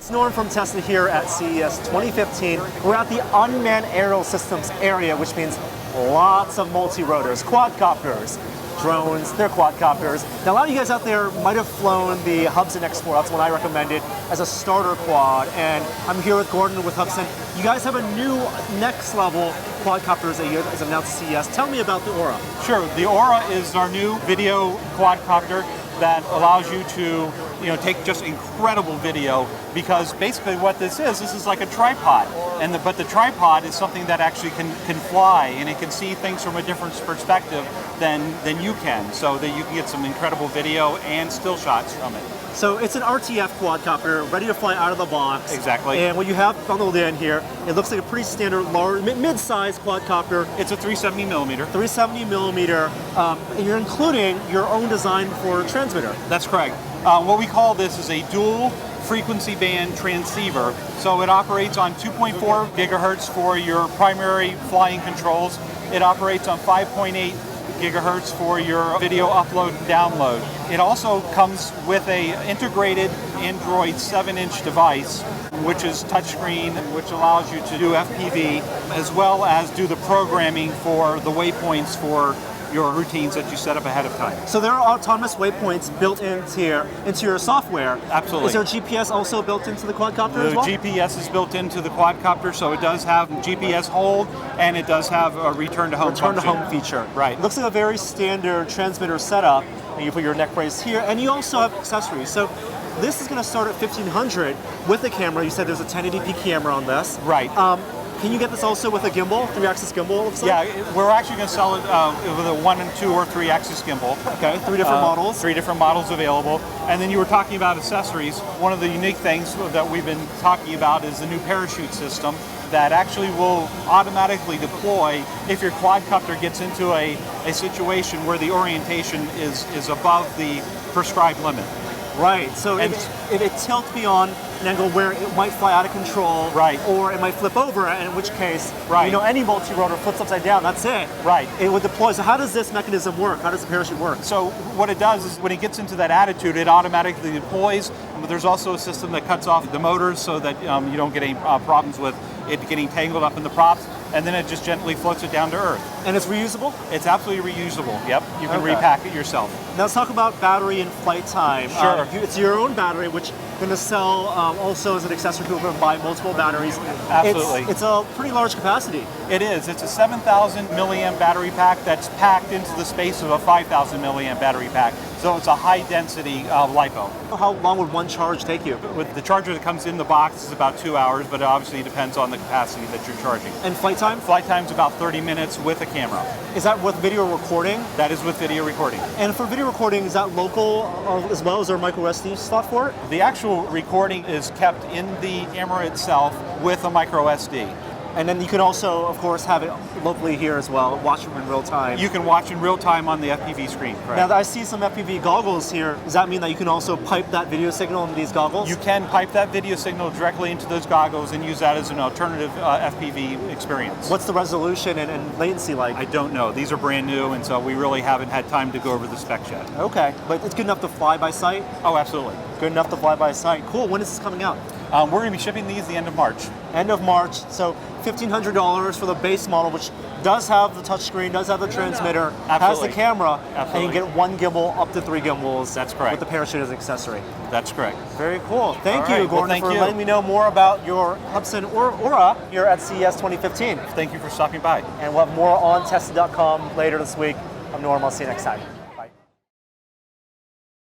It's Norm from Tesla here at CES 2015. We're at the Unmanned Aerial Systems area, which means lots of multi-rotors, quadcopters, drones, they're quadcopters. Now, a lot of you guys out there might have flown the Hubsan X4, that's what I recommended, as a starter quad. And I'm here with Gordon with Hubsan. You guys have a new next level quadcopters that you guys have announced at CES. Tell me about the Aura. Sure, the Aura is our new video quadcopter that allows you to take just incredible video, because basically what this is like a tripod, but the tripod is something that actually can fly, and it can see things from a different perspective than you can, so that you can get some incredible video and still shots from it. So it's an RTF quadcopter, ready to fly out of the box. Exactly. And what you have bundled in here, it looks like a pretty standard, large, mid-size quadcopter. It's a 370 millimeter. 370 millimeter, and you're including your own design for transmitter. That's correct. What we call this is a dual frequency band transceiver. So it operates on 2.4 gigahertz for your primary flying controls. It operates on 5.8 gigahertz for your video upload and download. It also comes with a integrated Android 7-inch device, which is touchscreen, which allows you to do FPV, as well as do the programming for the waypoints for your routines that you set up ahead of time. So there are autonomous waypoints built into your software. Absolutely. Is there GPS also built into the quadcopter as well? The GPS is built into the quadcopter, so it does have GPS hold, and it does have a return to home function. Return to home feature. Right. Looks like a very standard transmitter setup, and you put your neck brace here, and you also have accessories. So this is going to start at $1,500 with a camera. You said there's a 1080p camera on this. Right. Can you get this also with a gimbal, 3-axis gimbal? Yeah, we're actually going to sell it with a 1, 2, or 3-axis gimbal. Okay, 3 different models. 3 different models available. And then you were talking about accessories. One of the unique things that we've been talking about is the new parachute system that actually will automatically deploy if your quadcopter gets into a situation where the orientation is above the prescribed limit. Right, so if it tilts beyond an angle where it might fly out of control, right, or it might flip over, and in which case, right, any multi-rotor flips upside down, that's it. Right. It would deploy. So how does this mechanism work? How does the parachute work? So what it does is when it gets into that attitude, it automatically deploys, but there's also a system that cuts off the motors so that you don't get any problems with it getting tangled up in the props, and then it just gently floats it down to earth. And it's reusable? It's absolutely reusable, yep. You can repack it yourself. Now let's talk about battery and flight time. Sure. It's your own battery, which you're going to sell also as an accessory. People can buy multiple batteries. Absolutely. It's a pretty large capacity. It is. It's a 7,000 milliamp battery pack that's packed into the space of a 5,000 milliamp battery pack. So it's a high density LiPo. How long would one charge take you? With the charger that comes in the box is about 2 hours, but it obviously depends on the capacity that you're charging. And flight time? Flight time's about 30 minutes with a camera. Is that with video recording? That is with video recording. And for video recording, is that local as well? Is there a micro SD slot for it? The actual recording is kept in the camera itself with a micro SD. And then you can also, of course, have it locally here as well, watch them in real time. You can watch in real time on the FPV screen, correct. Now, I see some FPV goggles here. Does that mean that you can also pipe that video signal into these goggles? You can pipe that video signal directly into those goggles and use that as an alternative FPV experience. What's the resolution and latency like? I don't know. These are brand new, and so we really haven't had time to go over the specs yet. Okay, but it's good enough to fly by sight? Oh, absolutely. Good enough to fly by sight. Cool. When is this coming out? We're going to be shipping these the end of March. End of March. So $1,500 for the base model, which does have the touchscreen, does have the transmitter, has the camera, and you get 1 gimbal up to 3 gimbals. That's correct. With the parachute as an accessory. That's correct. Very cool. Thank you, Gordon, for letting me know more about your Hubsan Aura here at CES 2015. Thank you for stopping by. And we'll have more on Tesla.com later this week. I'm Norm. I'll see you next time.